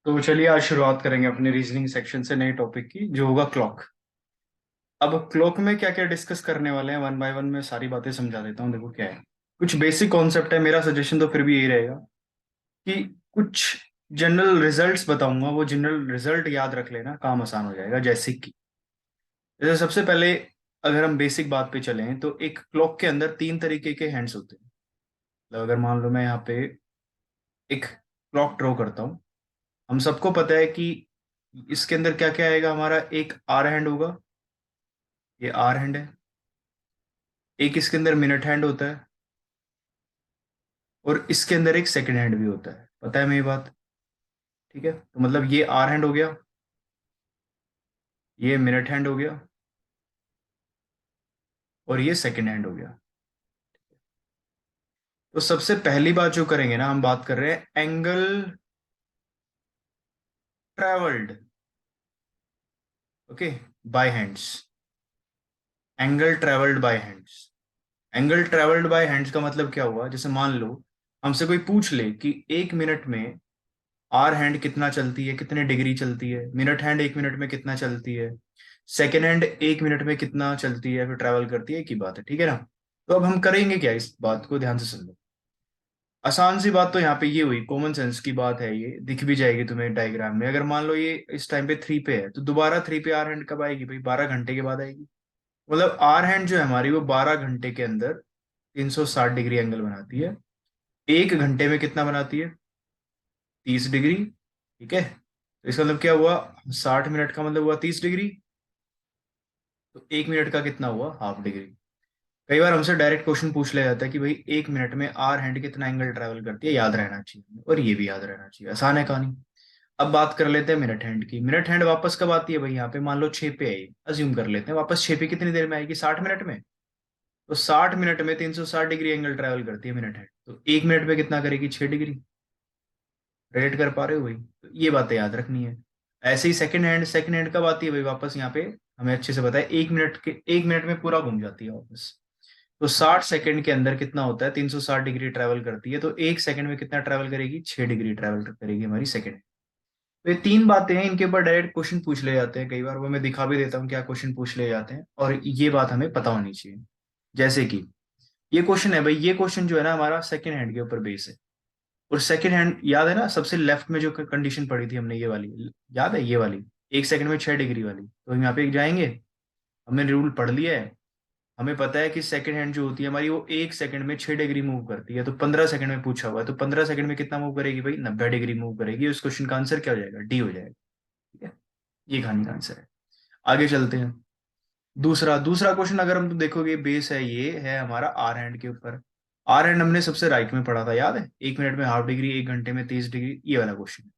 तो चलिए आज शुरुआत करेंगे अपने रीजनिंग सेक्शन से नए टॉपिक की जो होगा क्लॉक। अब क्लॉक में क्या क्या डिस्कस करने वाले हैं वन बाय वन में सारी बातें समझा देता हूँ। देखो क्या है, कुछ बेसिक कॉन्सेप्ट है। मेरा सजेशन तो फिर भी यही रहेगा कि कुछ जनरल रिजल्ट्स बताऊंगा, वो जनरल रिजल्ट याद रख लेना, काम आसान हो जाएगा। जैसे सबसे पहले अगर हम बेसिक बात पे चलें तो एक क्लॉक के अंदर तीन तरीके के हैंड्स होते हैं। मतलब अगर मान लो मैं यहाँ पे एक क्लॉक ड्रॉ करता हूँ, हम सबको पता है कि इसके अंदर क्या क्या आएगा। हमारा एक आर हैंड होगा, ये आर हैंड है। एक इसके अंदर मिनट हैंड होता है और इसके अंदर एक सेकंड हैंड भी होता है। पता है मेरी बात? ठीक है, तो मतलब ये आर हैंड हो गया, ये मिनट हैंड हो गया और ये सेकंड हैंड हो गया। तो सबसे पहली बात जो करेंगे ना, हम बात कर रहे हैं angle travelled, okay, by hands. Angle travelled by hands. Angle travelled by hands का मतलब क्या हुआ? जैसे मान लो हमसे कोई पूछ ले कि एक मिनट में आर हैंड कितना चलती है, कितने डिग्री चलती है, मिनट हैंड एक मिनट में कितना चलती है, सेकेंड हैंड एक मिनट में कितना चलती है, फिर ट्रैवल करती है, की बात है। ठीक है ना? तो अब हम करेंगे क्या, इस बात को ध्यान से समझो। आसान सी बात तो यहाँ पे ये हुई, कॉमन सेंस की बात है, ये दिख भी जाएगी तुम्हें डायग्राम में। अगर मान लो ये इस टाइम पे थ्री पे है तो दोबारा थ्री पे आर हैंड कब आएगी भाई? 12 घंटे के बाद आएगी। मतलब आर हैंड जो है हमारी, वो 12 घंटे के अंदर 360 डिग्री एंगल बनाती है। एक घंटे में कितना बनाती है? 30 डिग्री। ठीक है, तो इसका मतलब क्या हुआ? 60 मिनट का मतलब हुआ 30 डिग्री। तो एक मिनट का कितना हुआ? Half degree. कई बार हमसे डायरेक्ट क्वेश्चन पूछ लिया जाता है कि भाई एक मिनट में आर हैंड कितना एंगल ट्रेवल करती है, याद रहना चाहिए और ये भी याद रहना चाहिए। आसान है कहानी। अब बात कर लेते हैं मिनट हैंड की। मिनट हैंड वापस कब आती है भाई? यहाँ पे मान लो 6 पे आई, अज्यूम कर लेते हैं, वापस 6 पे कितनी देर में आएगी? 60 मिनट में। तो 60 मिनट में 360 डिग्री एंगल ट्रेवल करती है मिनट हैंड, तो एक मिनट में कितना करेगी? 6 डिग्री। रिलेट कर पा रहे हो भाई? तो ये बातें याद रखनी है। ऐसे ही सेकंड हैंड कब आती है भाई? वापस यहाँ पे हमें अच्छे से पता है, एक मिनट में पूरा घूम जाती है वापस। तो 60 सेकंड के अंदर कितना होता है? 360 डिग्री ट्रेवल करती है, तो एक सेकंड में कितना ट्रेवल करेगी? 6 डिग्री ट्रेवल करेगी हमारी सेकंड। तो ये तीन बातें हैं, इनके ऊपर डायरेक्ट क्वेश्चन पूछ ले जाते हैं। कई बार वो मैं दिखा भी देता हूँ क्या क्वेश्चन पूछ ले जाते हैं, और ये बात हमें पता होनी चाहिए। जैसे कि ये क्वेश्चन है भाई, ये क्वेश्चन जो है ना हमारा सेकंड हैंड के ऊपर बेस है। और सेकंड हैंड याद है ना, सबसे लेफ्ट में जो कंडीशन पढ़ी थी हमने, ये वाली याद है? ये वाली एक सेकंड में 6 डिग्री वाली। तो हम यहाँ पे जाएंगे, हमने रूल पढ़ लिया है। हमें पता है कि सेकंड हैंड जो होती है हमारी, वो एक सेकंड में 6 डिग्री मूव करती है। तो 15 सेकंड में पूछा हुआ है, तो 15 सेकंड में कितना मूव करेगी भाई? 90 डिग्री मूव करेगी। उस क्वेश्चन का आंसर क्या हो जाएगा? डी हो जाएगा। ठीक है, ये कहानी का आंसर है। आगे चलते हैं। दूसरा दूसरा क्वेश्चन अगर हम तो देखोगे, बेस है, ये है हमारा आर हैंड के ऊपर। आर हैंड हमने सबसे राइट में पढ़ा था, याद है? एक मिनट में हाफ डिग्री, एक घंटे में 30 डिग्री, ये वाला क्वेश्चन।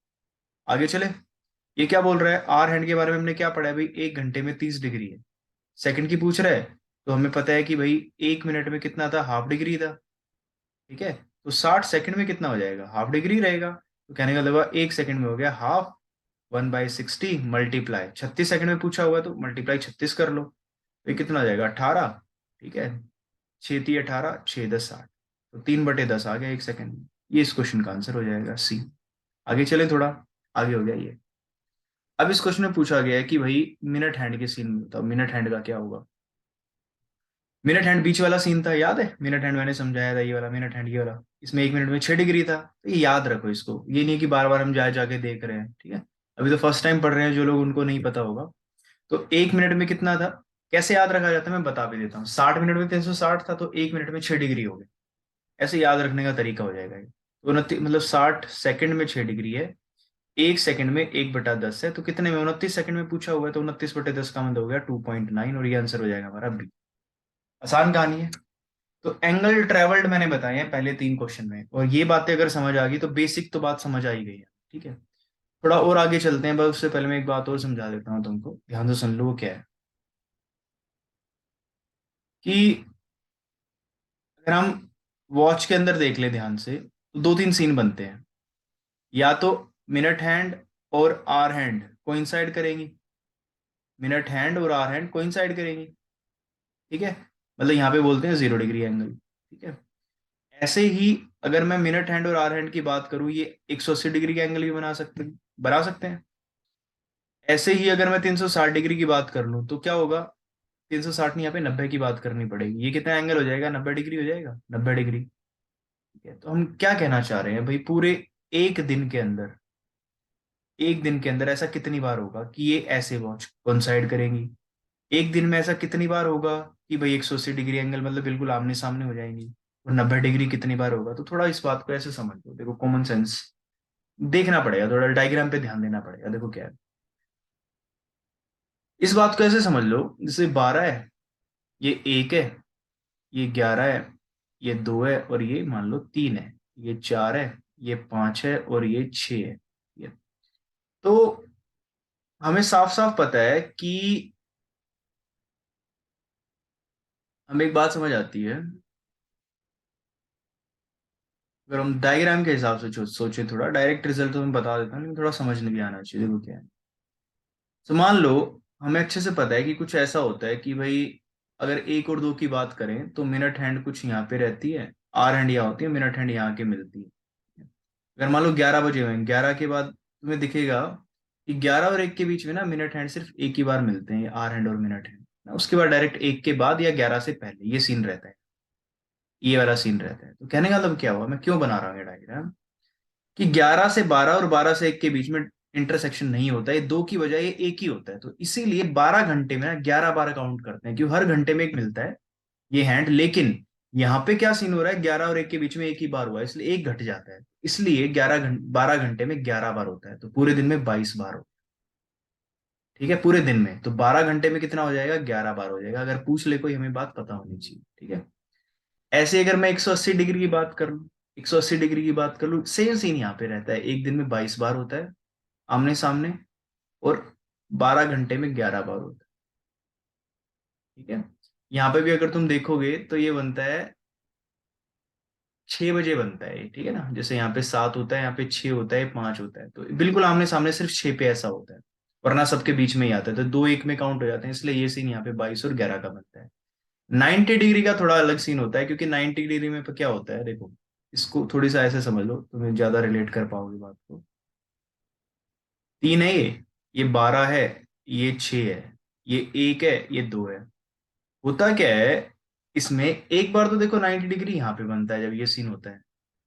आगे चले। ये क्या बोल रहा है? आर हैंड के बारे में हमने क्या पढ़ा है भाई? एक घंटे में 30 डिग्री है। सेकंड की पूछ रहा है, तो हमें पता है कि भाई एक मिनट में कितना था? हाफ डिग्री था। ठीक है, तो 60 सेकंड में कितना हो जाएगा? हाफ डिग्री रहेगा। तो कहने का मतलब एक सेकंड में हो गया हाफ, 1/60 मल्टीप्लाई 36 सेकंड में पूछा हुआ है, तो मल्टीप्लाई 36 कर लो। तो ये कितना हो जाएगा? 18। ठीक है, 6×3 = 18, 6×10 = 60। तो 3/10 आ गया एक सेकंड में। ये इस क्वेश्चन का आंसर हो जाएगा, सी। आगे चले थोड़ा, आगे हो गया ये। अब इस क्वेश्चन में पूछा गया है कि भाई मिनट हैंड के सीन में बताओ, मिनट हैंड का क्या होगा? मिनट हैंड बीच वाला सीन था, याद है? मिनट हैंड मैंने समझाया था, ये वाला मिनट हैंड, ये वाला। इसमें एक मिनट में 6 डिग्री था। तो ये याद रखो इसको, ये नहीं कि बार बार हम जाके देख रहे हैं। ठीक है, अभी तो फर्स्ट टाइम पढ़ रहे हैं जो लोग, उनको नहीं पता होगा। तो एक मिनट में कितना था, कैसे याद रखा जाता है मैं बता भी देता हूँ। 60 मिनट में 360 था, तो एक मिनट में 6 डिग्री हो गए। ऐसे याद रखने का तरीका हो जाएगा ये। तो 29, मतलब 60 सेकंड में 6 डिग्री है। एक सेकंड में 1/10 है, तो कितने में? 29 सेकंड में पूछा हुआ है, तो 29/10 का मतलब हो गया 2.9, और ये आंसर हो जाएगा हमारा बी। आसान कहानी है। तो एंगल ट्रेवल्ड मैंने बताए हैं पहले तीन क्वेश्चन में, और ये बातें अगर समझ आ गई तो बेसिक तो बात समझ आ ही गई है। ठीक है, थोड़ा और आगे चलते हैं, बस उससे पहले मैं एक बात और समझा देता हूँ तुमको, ध्यान से सुन लो। वो क्या है कि अगर हम वॉच के अंदर देख ले ध्यान से, तो दो तीन सीन बनते हैं। या तो मिनट हैंड और आर हैंड कोइंसाइड करेंगी, मिनट हैंड और आर हैंड कोइंसाइड करेंगी। ठीक है, मतलब यहाँ पे बोलते हैं 0 डिग्री एंगल। ठीक है, ऐसे ही अगर मैं मिनट हैंड और आर हैंड की बात करूं, ये 180 डिग्री का एंगल भी बना सकते हैं। ऐसे ही अगर मैं 360 डिग्री की बात कर लूं तो क्या होगा, 360 नहीं, यहाँ पे 90 की बात करनी पड़ेगी। ये कितना एंगल हो जाएगा, 90 डिग्री हो जाएगा, 90 डिग्री। ठीक है, तो हम क्या कहना चाह रहे हैं भाई, पूरे एक दिन के अंदर, एक दिन के अंदर ऐसा कितनी बार होगा कि ये ऐसे वॉच कोइंसाइड करेंगी। एक दिन में ऐसा कितनी बार होगा कि भाई 180 डिग्री एंगल मतलब बिल्कुल आमने सामने हो जाएंगी। और 90 डिग्री कितनी बार होगा। तो थोड़ा इस बात को ऐसे समझ लो, देखो कॉमन सेंस देखना पड़ेगा, थोड़ा डायग्राम पे ध्यान देना पड़ेगा। देखो क्या है, इस बात को ऐसे समझ लो, जैसे 12 है, ये 1 है, ये 11 है, ये 2 है, और ये मान लो 3 है, ये 4 है, ये 5 है, और ये 6 है। ये तो हमें साफ साफ पता है कि हमें एक बात समझ आती है, अगर हम डायग्राम के हिसाब से सोचे, थोड़ा डायरेक्ट रिजल्ट तो मैं बता देता हूँ, लेकिन थोड़ा समझने भी आना चाहिए। देखो क्या है, तो मान लो हमें अच्छे से पता है कि कुछ ऐसा होता है कि भाई, अगर 1 और 2 की बात करें तो मिनट हैंड कुछ यहाँ पे रहती है, आर हैंड यहाँ होती है, मिनट हैंड यहाँ के मिलती है। अगर मान लो 11 बजे हुए, 11 के बाद तुम्हें दिखेगा कि 11 और 1 के बीच में ना मिनट हैंड सिर्फ एक ही बार मिलते हैं, आर हैंड और मिनट हैंड ना, उसके बाद डायरेक्ट 1 के बाद या 11 से पहले ये सीन रहता है, ये वाला सीन रहता है। तो कहने का मतलब क्या हुआ, मैं क्यों बना रहा हूँ ये डायग्राम, कि 11 से 12 और 12 से 1 के बीच में इंटरसेक्शन नहीं होता है, 2 की बजाय ये 1 ही होता है। तो इसीलिए 12 घंटे में ना 11 12 काउंट करते हैं, क्योंकि हर घंटे में एक मिलता है ये हैंड। लेकिन यहाँ पे क्या सीन हो रहा है, 11 और 1 के बीच में एक ही बार हुआ है, इसलिए एक घट जाता है। इसलिए 12 घंटे में 11 बार होता है, तो पूरे दिन में 22 बार होता है। ठीक है, पूरे दिन में तो 12 घंटे में कितना हो जाएगा, 11 बार हो जाएगा। अगर पूछ ले कोई, हमें बात पता होनी चाहिए। ठीक है, ऐसे अगर मैं 180 डिग्री की बात कर लूँ, 180 डिग्री की बात कर लूँ, सेम सीन यहाँ पे रहता है, एक दिन में 22 बार होता है आमने सामने, और 12 घंटे में 11 बार होता है। ठीक है, यहाँ पे भी अगर तुम देखोगे तो ये बनता है 6 बजे बनता है ये, ठीक है ना, जैसे यहाँ पे 7 होता है, यहाँ पे 6 होता है, 5 होता है, तो बिल्कुल आमने सामने सिर्फ 6 पे ऐसा होता है, वरना सबके बीच में ही आता है, तो 2 1 में काउंट हो जाते हैं, इसलिए ये सीन यहाँ पे 22 और 11 का बनता है। 90 डिग्री का थोड़ा अलग सीन होता है, क्योंकि 90 डिग्री में क्या होता है, देखो इसको थोड़ी सा ऐसे समझ लो, तुम्हें ज्यादा रिलेट कर पाओगे बात को। 3 है ये 12 है, ये 6 है, ये 1 है, ये 2 है। होता क्या है, इसमें एक बार तो देखो 90 डिग्री यहाँ पे बनता है जब ये सीन होता है,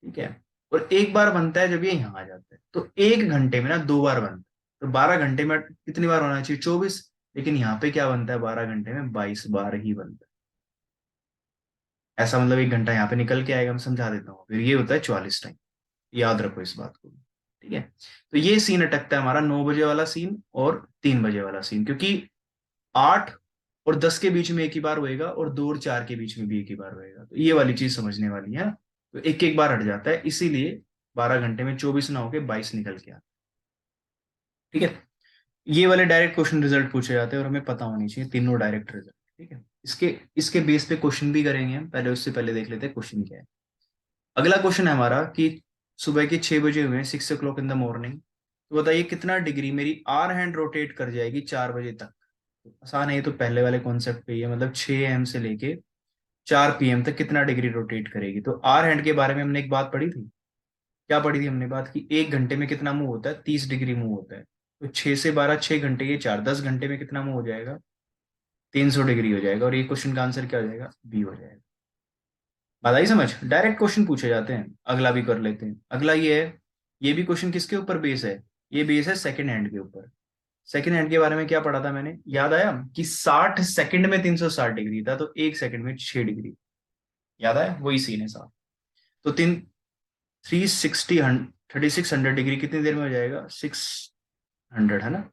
ठीक है, और एक बार बनता है जब ये यहाँ आ जाता है। तो एक घंटे में ना 2 बार बनता है, तो 12 घंटे में कितनी बार होना चाहिए, 24। लेकिन यहाँ पे क्या बनता है, 12 घंटे में 22 बार ही बनता है। ऐसा मतलब 1 घंटा यहाँ पे निकल के आएगा, मैं समझा देता हूँ, फिर ये होता है 44 टाइम। याद रखो इस बात को। ठीक है, तो ये सीन अटकता है हमारा 9 बजे वाला सीन और 3 बजे वाला सीन, क्योंकि 8 और 10 के बीच में एक ही बार होएगा, और 2 और 4 के बीच में भी एक ही बार होएगा। तो ये वाली चीज समझने वाली है। तो एक एक बार हट जाता है, इसीलिए 12 घंटे में 24 ना होके 22 निकल के आता है। ठीक है, ये वाले डायरेक्ट क्वेश्चन रिजल्ट पूछे जाते हैं, और हमें पता होनी चाहिए तीनों डायरेक्ट रिजल्ट। ठीक है, इसके इसके बेस पे क्वेश्चन भी करेंगे हम, पहले उससे पहले देख लेते हैं क्वेश्चन क्या है। अगला क्वेश्चन है हमारा कि सुबह के 6 बजे हुए, 6 o'clock इन द मॉर्निंग, तो बताइए कितना डिग्री मेरी आर हैंड रोटेट कर जाएगी 4 बजे तक। तो आसान है, ये तो पहले वाले कॉन्सेप्ट पे ही है, मतलब 6 AM से लेके 4 PM तक कितना डिग्री रोटेट करेगी। तो आर हैंड के बारे में हमने एक बात पढ़ी थी, क्या पढ़ी थी हमने बात की, 1 घंटे में कितना मूव होता है, 30 डिग्री मूव होता है। तो 6 से 12, 6 घंटे, ये 10 घंटे में कितना मूव हो जाएगा, 300 डिग्री हो जाएगा। और ये क्वेश्चन का आंसर क्या हो जाएगा, बी हो जाएगा। बात आई समझ, डायरेक्ट क्वेश्चन पूछे जाते हैं। अगला भी कर लेते हैं, अगला ये है, ये भी क्वेश्चन किसके ऊपर बेस है, ये बेस है सेकंड हैंड के ऊपर। सेकंड हैंड के बारे में क्या पढ़ा था मैंने, याद आया कि 60 सेकंड में 360 डिग्री था, तो 1 सेकंड में 6 डिग्री। याद आया, वही सीन है साहब। तो 3600 डिग्री कितनी देर में हो जाएगा, 600 है ना,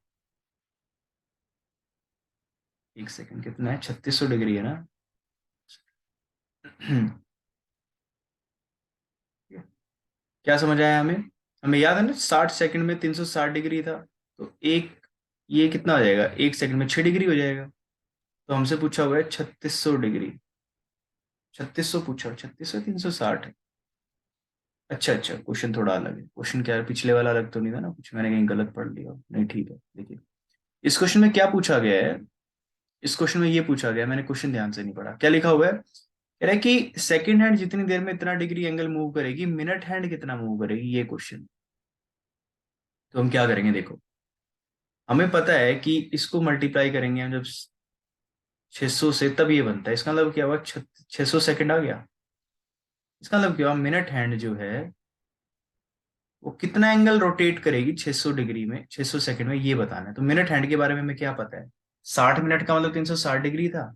1 सेकंड कितना है, 3600 डिग्री है ना। क्या समझ आया हमें, हमें याद है ना 60 सेकंड में 360 डिग्री था, तो एक, ये कितना हो जाएगा, 1 सेकंड में 6 डिग्री हो जाएगा। तो हमसे पूछा हुआ है 3600 डिग्री, 3600 पूछा, 3600, 360 है। अच्छा अच्छा, क्वेश्चन थोड़ा अलग है, क्वेश्चन क्या है, पिछले वाला अलग तो नहीं था ना कुछ, मैंने कहीं गलत पढ़ लिया हो। नहीं ठीक है, देखिए इस क्वेश्चन में क्या पूछा गया है, इस क्वेश्चन में ये पूछा गया, मैंने क्वेश्चन ध्यान से नहीं पढ़ा, क्या लिखा हुआ है, कह रहा है कि सेकंड हैंड जितनी देर में इतना डिग्री एंगल मूव करेगी, मिनट हैंड कितना मूव करेगी, ये क्वेश्चन। तो हम क्या करेंगे, देखो हमें पता है कि इसको मल्टीप्लाई करेंगे हम जब 600 से, तब ये बनता है। इसका मतलब क्या हुआ, 600 सेकंड आ गया। इसका मतलब क्या हुआ, मिनट हैंड जो है वो कितना एंगल रोटेट करेगी 600 डिग्री में, 600 सेकंड में, ये बताना है। तो मिनट हैंड के बारे में हमें क्या पता है, 60 मिनट का मतलब 360 डिग्री था।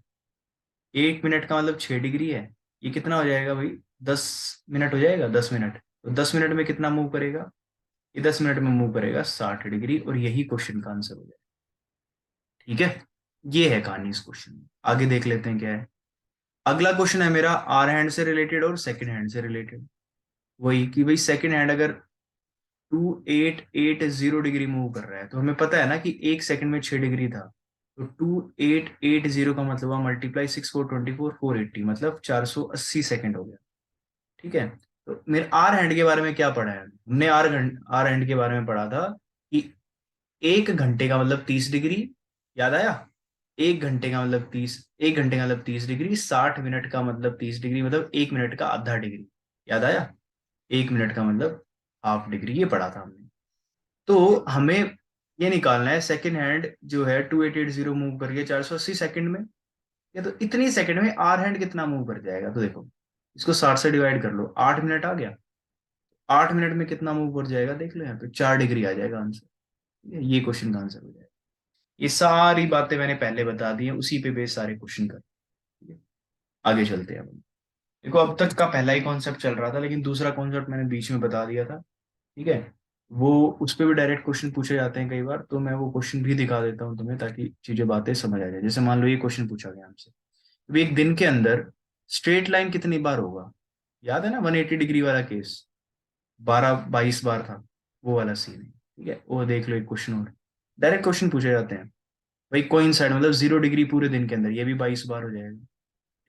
1 मिनट का मतलब 6 डिग्री है। ये कितना हो जाएगा भाई, 10 मिनट हो जाएगा, 10 मिनट। तो 10 मिनट में कितना मूव करेगा, ये 10 मिनट में मूव करेगा 60 डिग्री, और यही क्वेश्चन का आंसर हो जाएगा। ठीक है, ये है कहानी इस क्वेश्चन में। आगे देख लेते हैं क्या है। अगला क्वेश्चन है मेरा आर हैंड से रिलेटेड और सेकंड हैंड से रिलेटेड। वही कि भाई सेकंड हैंड अगर 2880 डिग्री मूव कर रहा है, तो हमें पता है ना कि 1 सेकंड में 6 डिग्री था। तो 2880 का मतलब हुआ मल्टीप्लाई 6 4 24 480, मतलब 480 सेकंड हो गया। ठीक है। तो मेरे आर हैंड के बारे में क्या पढ़ा है हमने, आर हैंड के बारे में पढ़ा था कि 1 घंटे का मतलब 30 डिग्री, याद आया। 1 घंटे का मतलब 30 डिग्री, 60 मिनट का मतलब 30 डिग्री, मतलब 1 मिनट का आधा डिग्री, याद आया। 1 मिनट का मतलब हाफ डिग्री, ये पढ़ा था हमने। तो हमें ये निकालना है सेकंड हैंड जो है 2880 मूव करके 480 सेकंड में, या तो इतनी सेकंड में आर हैंड कितना मूव कर जाएगा। तो देखो इसको 60 से डिवाइड कर लो, 8 मिनट आ गया। 8 मिनट में कितना मूव कर जाएगा देख लो, यहाँ पे 4 डिग्री आ जाएगा आंसर। ठीक है? ये क्वेश्चन का आंसर हो जाएगा। ये सारी बातें मैंने पहले बता दी हैं, उसी पे बेस सारे क्वेश्चन कर। ठीक है? आगे चलते हैं अब। देखो अब तक का पहला ही कॉन्सेप्ट चल रहा था, लेकिन दूसरा कॉन्सेप्ट मैंने बीच में बता दिया था। ठीक है। वो उस पे भी डायरेक्ट क्वेश्चन पूछे जाते हैं कई बार, तो मैं वो क्वेश्चन भी दिखा देता हूँ तुम्हें, ताकि चीजें बातें समझ आ जाए। जैसे मान लो ये क्वेश्चन पूछा गया हमसे, अभी एक दिन के अंदर स्ट्रेट लाइन कितनी बार होगा। याद है ना 180 डिग्री वाला केस, 12 22 बार था, वो वाला सीन है। ठीक है, वो देख लो एक क्वेश्चन और। डायरेक्ट क्वेश्चन पूछे जाते हैं भाई, कोइन साइड मतलब 0 डिग्री पूरे दिन के अंदर, ये भी 22 बार हो जाएगा।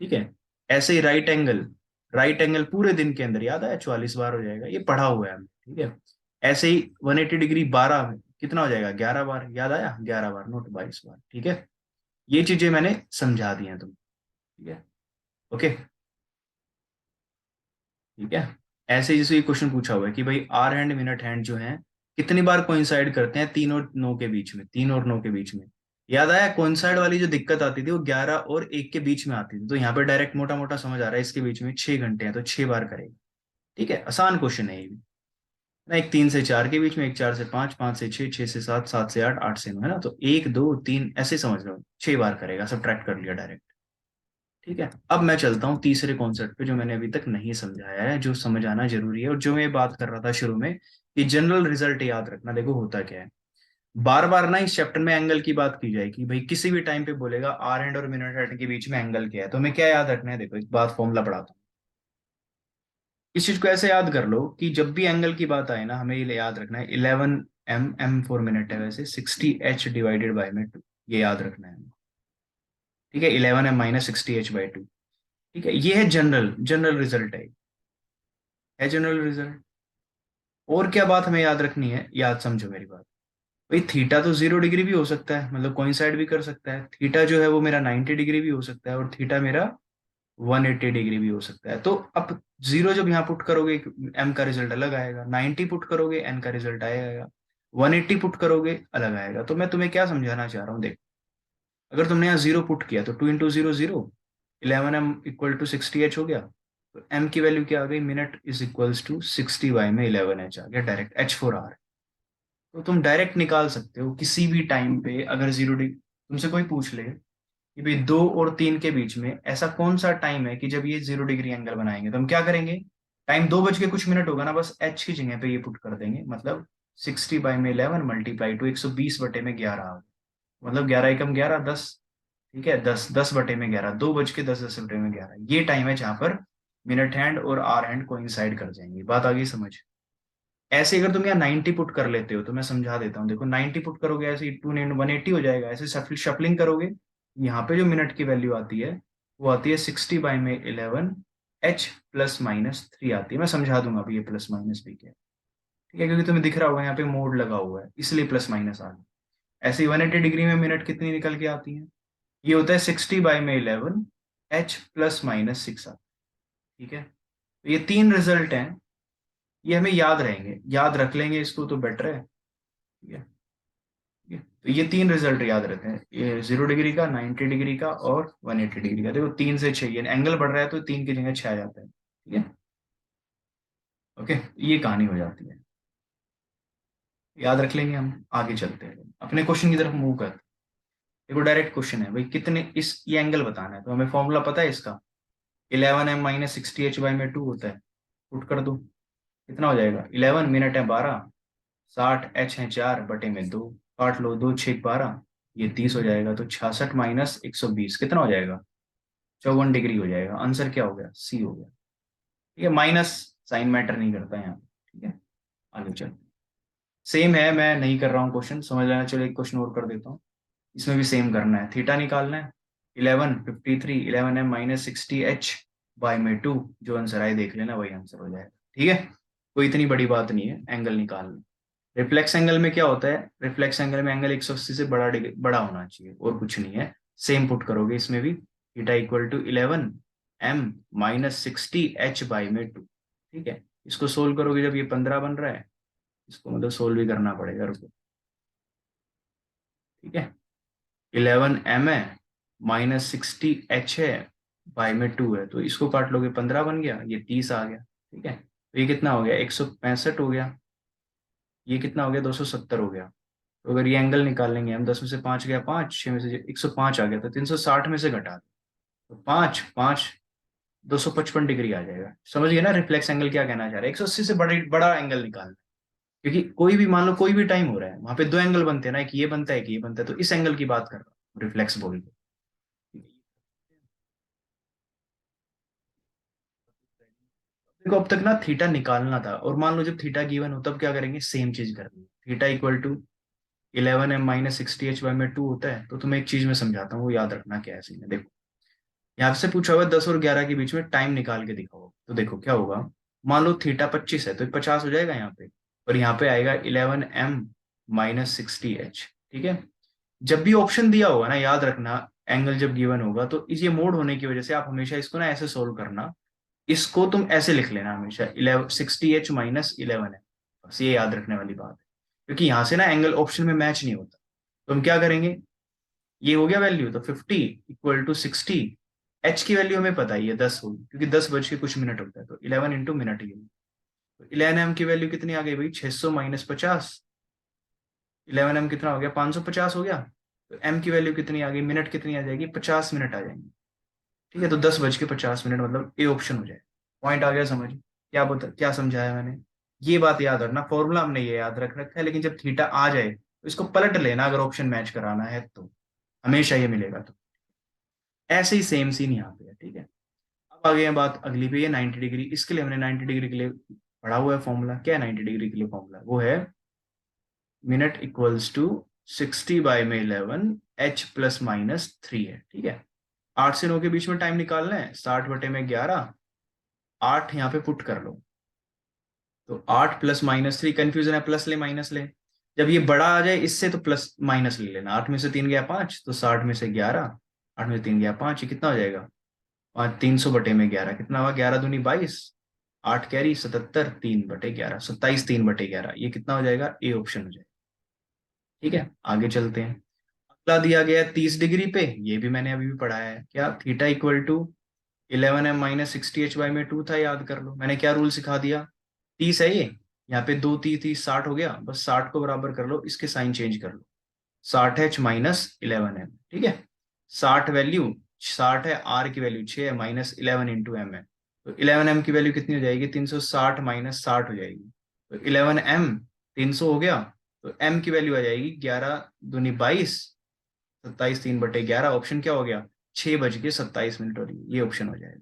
ठीक है। ऐसे ही राइट एंगल पूरे दिन के अंदर, याद है 44 बार हो जाएगा, ये पढ़ा हुआ है हमने। ठीक है। ऐसे ही 180 डिग्री 12 में कितना हो जाएगा, 11 बार, याद आया, 11 बार, नोट 22 बार। ठीक है। ये चीजें मैंने समझा दी हैं तुम। ठीक है। ओके। ठीक है। ऐसे ही जैसे ये क्वेश्चन पूछा हुआ है कि भाई आर हैंड मिनट हैंड जो है कितनी बार कोइंसाइड करते हैं 3 और 9 के बीच में, 3 और 9 के बीच में। याद आया, कोइंसाइड वाली जो दिक्कत आती थी वो 11 और 1 के बीच में आती थी, तो यहाँ पे डायरेक्ट मोटा मोटा समझ आ रहा है, इसके बीच में 6 घंटे हैं तो 6 बार करेगा। ठीक है, आसान क्वेश्चन है ये भी ना। एक 3 से 4 के बीच में, एक 4 से 5, 5 से 6, 6 से 7, 7 से 8, 8 से 9, है ना। तो 1 2 3 ऐसे समझ लो, 6 बार करेगा, सब ट्रैक्ट कर लिया डायरेक्ट। ठीक है। अब मैं चलता हूँ तीसरे कॉन्सेप्ट पे, जो मैंने अभी तक नहीं समझाया है, जो समझ आना जरूरी है, और जो मैं बात कर रहा था शुरू में कि जनरल रिजल्ट याद रखना। देखो होता क्या है, बार बार ना इस चैप्टर में एंगल की बात की जाएगी भाई, किसी भी टाइम पे बोलेगा आर हैंड और मिनट हैंड के बीच में एंगल क्या है, तो हमें क्या याद रखना है। देखो एक बात फॉर्मूला पढ़ाता हूँ, इस चीज को ऐसे याद कर लो कि जब भी एंगल की बात आए ना, हमें ये याद रखना है 11 m, m 4 मिनट है वैसे, 60h डिवाइडेड बाई में 2, ये याद रखना है। ठीक है, 11m - 60h/2। ठीक है, ये है जनरल जनरल रिजल्ट है जनरल रिजल्ट। और क्या बात हमें याद रखनी है, याद समझो मेरी बात। भाई थीटा तो 0 डिग्री भी हो सकता है, मतलब कोइंसाइड भी कर सकता है। थीटा जो है वो मेरा 90 डिग्री भी हो सकता है, और थीटा मेरा 180 डिग्री भी हो सकता है। तो अब जीरो जब यहाँ पुट करोगे, एम का रिजल्ट अलग आएगा, 90 पुट करोगे एन का रिजल्ट आएगा, 180 पुट करोगे अलग आएगा। तो मैं तुम्हें क्या समझाना चाह रहा हूँ, देख, अगर तुमने यहाँ 0 पुट किया तो 2 × 0 0, 11m = 60h हो गया। तो m की वैल्यू क्या आ गई, मिनट = 60/में 11h आ गया, डायरेक्ट h4r। तो तुम डायरेक्ट निकाल सकते हो किसी भी टाइम पे, अगर 0 डिग्री तुमसे कोई पूछ ले कि भाई 2 और 3 के बीच में ऐसा कौन सा टाइम है कि जब ये 0 डिग्री एंगल बनाएंगे, तो हम क्या करेंगे, टाइम 2 बज के कुछ मिनट होगा ना, बस h की जगह पे ये पुट कर देंगे, मतलब 60/11 मल्टीप्लाई टू 120/11, मतलब 11 × 1 = 11, 10। ठीक है, 10 10/11, 2 बज के 10 10 बटे में 11, ये टाइम है जहां पर मिनट हैंड और आर हैंड कोइंसाइड कर जाएंगे। बात आ गई समझ। ऐसे अगर तुम यहाँ 90 पुट कर लेते हो, तो मैं समझा देता हूँ, देखो 90 पुट करोगे ऐसे 180 हो जाएगा, ऐसे शफलिंग करोगे, यहाँ पे जो मिनट की वैल्यू आती है वो आती है 60/11, h ± 3 आती है। मैं समझा दूंगा अभी ये प्लस माइनस भी क्या है। ठीक है, क्योंकि तुम्हें दिख रहा होगा यहाँ पे मोड लगा हुआ है, इसलिए प्लस माइनस आ गया। ऐसे ही 180 डिग्री में मिनट कितनी निकल के आती है, ये होता है 60/11, एच प्लस माइनस 6 आता है। ठीक है, तो ये तीन रिजल्ट हैं, ये हमें याद रहेंगे, याद रख लेंगे इसको तो बेटर है। ठीक है, ठीक है? तो ये तीन रिजल्ट याद रहते हैं, ये 0 डिग्री का, 90 डिग्री का और 180 डिग्री का। देखो 3 से 6, ये एंगल बढ़ रहा है तो 3 की जगह 6 आ जाता है। ठीक है, ओके, ये कहानी हो जाती है, याद रख लेंगे हम। आगे चलते हैं, अपने क्वेश्चन की तरफ मूव करते हैं। देखो डायरेक्ट क्वेश्चन है भाई, कितने इस ये एंगल बताना है, तो हमें फॉर्मूला पता है इसका, 11m-60h/में 2 होता है। पुट कर दो, कितना हो जाएगा, 11 मिनट है 12, 60h है 4/2, काट लो, 2 6 12, ये 30 हो जाएगा, तो 66 - 120 कितना हो जाएगा, 54 डिग्री हो जाएगा। आंसर क्या हो गया, सी हो गया। ठीक है, माइनस साइन मैटर नहीं करता है यहाँ पे। ठीक है, आगे चल, सेम है, मैं नहीं कर रहा हूँ क्वेश्चन, समझ लेना। चलो एक क्वेश्चन और कर देता हूँ, इसमें भी सेम करना है, थीटा निकालना है। 11 53 11m - 60h/2, जो आंसर आए देख लेना, वही आंसर हो जाएगा। ठीक है, कोई इतनी बड़ी बात नहीं है एंगल निकालना। रिफ्लेक्स एंगल में क्या होता है, रिफ्लेक्स एंगल में एंगल 180 से बड़ा होना चाहिए, और कुछ नहीं है। सेम पुट करोगे इसमें भी, theta equal to 11m - 60h/2। ठीक है, इसको सोल्व करोगे जब ये 15 बन रहा है, इसको मतलब सोल्व भी करना पड़ेगा, रुको। ठीक है, 11m है, -60h है, बाई में 2 है, तो इसको काट लोगे 15 बन गया, ये 30 आ गया। ठीक है, तो ये कितना हो गया, 165 हो गया, ये कितना हो गया, 270 हो गया। तो अगर ये एंगल निकाल लेंगे हम, 10 में से 5 गया 5, 6 में से 105 आ गया, तो 360 में से घटा दो, तो 5 5 255 डिग्री आ जाएगा। समझिए ना रिफ्लेक्स एंगल क्या कहना चाह रहा है, 180 से बड़ी बड़ा एंगल निकालना। क्योंकि कोई भी मान लो कोई भी टाइम हो रहा है, वहां पे दो एंगल बनते हैं ना, एक ये बनता है एक ये बनता है, तो इस एंगल की बात कर रहा हूँ रिफ्लेक्स बोल के। देखो अब तक ना थीटा निकालना था, और मान लो जब थीटा गिवन हो तब क्या करेंगे, सेम चीज करनी है। Theta equal to 11m - 60h/2 होता है, तो तुम्हें एक चीज मैं समझाता हूँ, वो याद रखना क्या है सीन है। देखो यहाँ से पूछा हुआ 10 और 11 के बीच में टाइम निकाल के दिखाओ, तो देखो क्या होगा। मान लो थीटा 25 है, तो 50 हो जाएगा यहाँ पे, और यहाँ पे आएगा 11m - 60h। ठीक है, जब भी ऑप्शन दिया होगा ना, याद रखना, एंगल जब गिवन होगा तो इस ये मोड होने की वजह से आप हमेशा इसको ना ऐसे सोल्व करना, इसको तुम ऐसे लिख लेना हमेशा, 11 60h - 11 है। बस ये याद रखने वाली बात है, क्योंकि यहाँ से ना एंगल ऑप्शन में मैच नहीं होता। तो हम क्या करेंगे, ये हो गया वैल्यू, तो 50 = 60, एच की वैल्यू हमें पता ही है 10 होगी, क्योंकि 10 बज के कुछ मिनट होता है, तो 11 × मिनट ही होगी। तो 11m की वैल्यू कितनी आ गई भाई, 600 - 50, 11m कितना हो गया, 550 हो गया। तो m की वैल्यू कितनी आ गई, मिनट कितनी आ जाएगी, 50 मिनट आ जाएंगे। ठीक है, तो 10 बज के 50 मिनट मतलब ए ऑप्शन हो जाए। पॉइंट आ गया समझ, क्या बता क्या समझाया मैंने। ये बात याद रखना, फॉर्मूला हमने ये याद रख रखा है, लेकिन जब थीटा आ जाए तो इसको पलट लेना, अगर ऑप्शन मैच कराना है तो हमेशा ये मिलेगा। तो ऐसे ही सेम सीन यहाँ पे है। ठीक है, अब आ गए हैं बात अगली पे, ये 90 डिग्री, इसके लिए हमने 90 डिग्री के लिए पढ़ा हुआ है फॉर्मूला। क्या है 90 डिग्री के लिए फॉर्मूला, वो है मिनट इक्वल्स टू 60/11 h ± 3 है। ठीक है, 8 से 9 के बीच में टाइम निकालना है, 60/11, 8 यहाँ पे पुट कर लो, तो 8 + -3, कंफ्यूजन है, प्लस ले माइनस ले, जब ये बड़ा आ जाए इससे तो प्लस माइनस ले लेना। 8 में से 3 गया 5, तो 60 में से 11, 8 में से 3 गया 5, ये कितना हो जाएगा, 300/11 कितना हुआ, 11 दूनी 22, 8 कैरी 77, 3/11 27, 3/11, ये कितना हो जाएगा, ए ऑप्शन हो जाएगा। ठीक है, आगे चलते हैं। अगला दिया गया है 30 डिग्री पे, ये भी मैंने अभी भी पढ़ाया है, क्या, theta equal to 11m - 60h/2 था, याद कर लो, मैंने क्या रूल सिखा दिया, 30 है ये, यहाँ पे 2 30 30 60 हो गया, बस 60 को बराबर कर लो, इसके साइन चेंज कर लो, 60h - 11m। ठीक है, 60 वैल्यू 60 है, आर की वैल्यू 6 है, -11 × m है, तो 11m की वैल्यू कितनी हो जाएगी, 360 - 60 हो जाएगी, तो 11m 300 हो गया, तो m की वैल्यू आ जाएगी 11 दूनी 22, 27, 3/11, ऑप्शन क्या हो गया, 6 बज के 27 मिनट, और ये ऑप्शन हो जाएगा।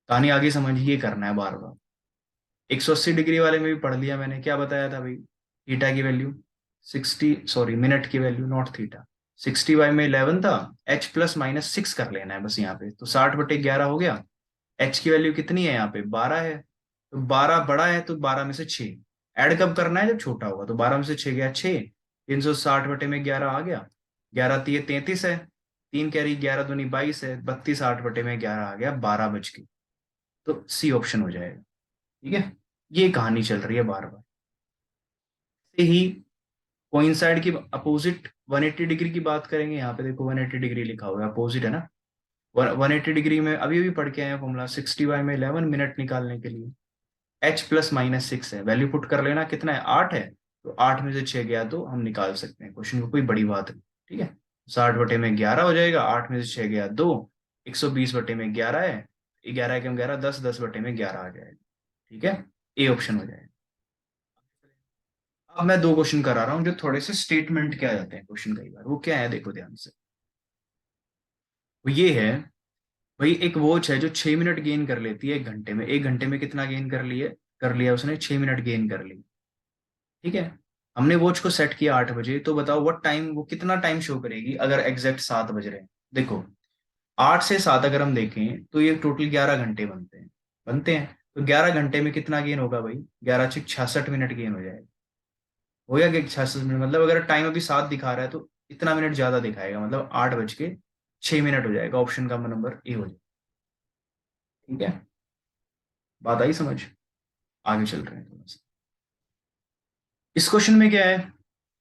कहानी आगे समझिए, करना है बार बार। 180 डिग्री वाले में भी पढ़ लिया मैंने, क्या बताया था भाई, थीटा की वैल्यू 60, सॉरी मिनट की वैल्यू नॉट थीटा, 60/11 था, h ± 6 कर लेना है बस यहाँ पे, तो 60/11 हो गया। h की वैल्यू कितनी है यहाँ पे, 12 है, तो 12 बड़ा है, तो 12 में से 6 ऐड कब करना है, जब छोटा होगा, तो 12 में से 6 गया 6, 360/11 आ गया, 11 3 33 है, 3 कैरी 11 दूनी 22 है, 32 8/11 आ गया 12 बज के। तो सी ऑप्शन हो जाएगा। ठीक है, ये कहानी चल रही है बार बार। से ही कोइंसाइड की अपोजिट 180 डिग्री की बात करेंगे। यहाँ पे देखो 180 डिग्री लिखा हुआ है, अपोजिट है ना। 180 डिग्री में अभी अभी पढ़ के आए फॉर्मूला, 60y में 11 मिनट निकालने के लिए h प्लस माइनस 6 है, वैल्यू पुट कर लेना, कितना है 8 है, तो 8 में से 6 गया तो हम निकाल सकते हैं, क्वेश्चन को कोई बड़ी बात नहीं। ठीक है, 60/11 हो जाएगा, 8 में से 6 गया 2, 120/11 है, 11 के 11 10, 10/11 आ जाएगा। ठीक है, ए ऑप्शन हो जाएगा। अब मैं 2 क्वेश्चन करा रहा हूँ जो थोड़े से स्टेटमेंट के आ जाते हैं क्वेश्चन कई बार। वो क्या है देखो ध्यान से। वो ये है, भाई एक वॉच है जो 6 मिनट गेन कर लेती है 1 घंटे में। 1 घंटे में कितना गेन कर लिया उसने, 6 मिनट गेन कर ली। ठीक है, हमने वॉच को सेट किया 8 बजे, तो बताओ व्हाट टाइम, वो कितना टाइम शो करेगी अगर एग्जैक्ट 7 बज रहे हैं। देखो 8 से 7 अगर हम देखें तो ये टोटल 11 घंटे बनते हैं। तो 11 घंटे में कितना गेन होगा भाई, 11 × 66 मिनट गेन हो जाएगा। हो गया कि 66 मिनट, मतलब अगर टाइम अभी 7 दिखा रहा है तो इतना मिनट ज्यादा दिखाएगा, मतलब 8 बज के 6 मिनट हो जाएगा। ऑप्शन का नंबर ए हो जाएगा। ठीक है, बात आई समझ। आगे चल रहे हैं थोड़ा सा। इस क्वेश्चन में क्या है,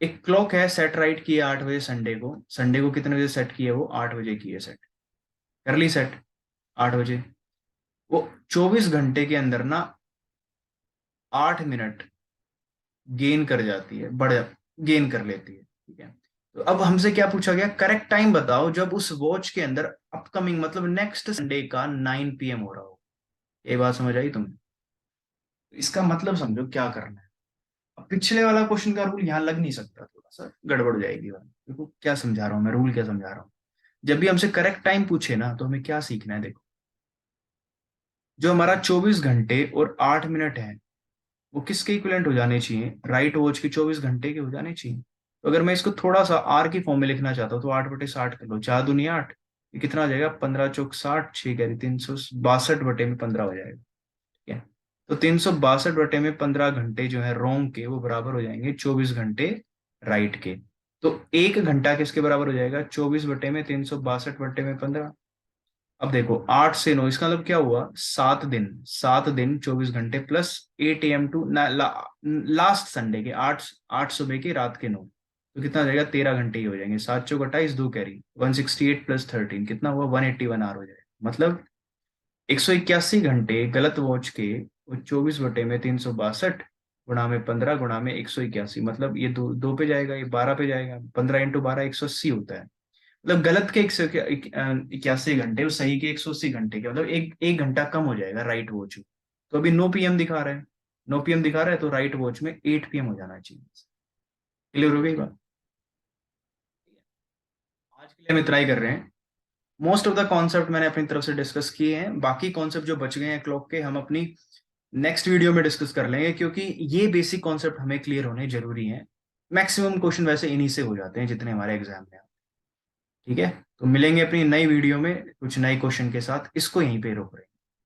एक क्लॉक है सेट राइट की है 8 बजे संडे को कितने बजे सेट की है, वो 8 बजे की है सेट। कर ली सेट 8 बजे। वो 24 घंटे के अंदर ना 8 मिनट गेन कर जाती है, बढ़ गेन कर लेती है। ठीक है, तो अब हमसे क्या पूछा गया, करेक्ट टाइम बताओ जब उस वॉच के अंदर अपकमिंग मतलब नेक्स्ट संडे का 9 PM हो रहा हो। ये बात समझ आई तुम्हें। इसका मतलब समझो क्या करना है। अब पिछले वाला क्वेश्चन का रूल यहाँ लग नहीं सकता, थोड़ा सा गड़बड़ हो जाएगी बात। देखो क्या समझा रहा हूँ मैं, रूल क्या समझा रहा हूँ। जब भी हमसे करेक्ट टाइम पूछे ना तो हमें क्या सीखना है। देखो जो हमारा 24 घंटे और 8 मिनट है वो किसके इक्विवेलेंट हो जाने चाहिए, राइट वॉच के 24 घंटे के हो जाने चाहिए। तो अगर मैं इसको थोड़ा सा आर की फॉर्म में लिखना चाहता हूँ तो 8/60 कर लो, 4 दूनी 8, ये कितना हो जाएगा 15×4 = 60, 6 362/15 हो जाएगा। ठीक है, तो 362/15 घंटे जो है रोंग के वो बराबर हो जाएंगे 24 घंटे राइट के। तो 1 घंटा किसके बराबर हो जाएगा, 24/362/15। अब देखो 8 से 9, इसका मतलब क्या हुआ, 7 दिन, 7 दिन 24 घंटे plus 8 AM to last Sunday के 8 सुबह के रात के 9, तो कितना हो जाएगा 13 घंटे ही हो जाएंगे। 7 × 4 = 28, 2 कैरी 168 + 13 कितना हुआ 181 आवर हो जाएगा। मतलब 181 घंटे गलत वॉच के, वो 24/362 गुणा में 15 गुणा में 181, मतलब ये दो दो पे जाएगा, ये 12 पे जाएगा, 15 × 12 180 होता है। मतलब गलत के 181 घंटे और सही के 180 घंटे के, मतलब एक घंटा कम हो जाएगा राइट वॉच में। तो अभी 9 PM दिखा रहा है, 9 PM दिखा रहा है, तो राइट वॉच में 8 PM हो जाना चाहिए। क्लियर हो गई बात। आज के लिए हम इतना ही कर रहे हैं। मोस्ट ऑफ द कॉन्सेप्ट मैंने अपनी तरफ से डिस्कस किए हैं, बाकी कॉन्सेप्ट जो बच गए हैं क्लॉक के हम अपनी नेक्स्ट वीडियो में डिस्कस कर लेंगे, क्योंकि ये बेसिक कॉन्सेप्ट हमें क्लियर होने जरूरी है। मैक्सिमम क्वेश्चन वैसे इन्हीं से हो जाते हैं जितने हमारे एग्जाम में। ठीक है, तो मिलेंगे अपनी नई वीडियो में कुछ नए क्वेश्चन के साथ। इसको यहीं पे रोक रहे हैं।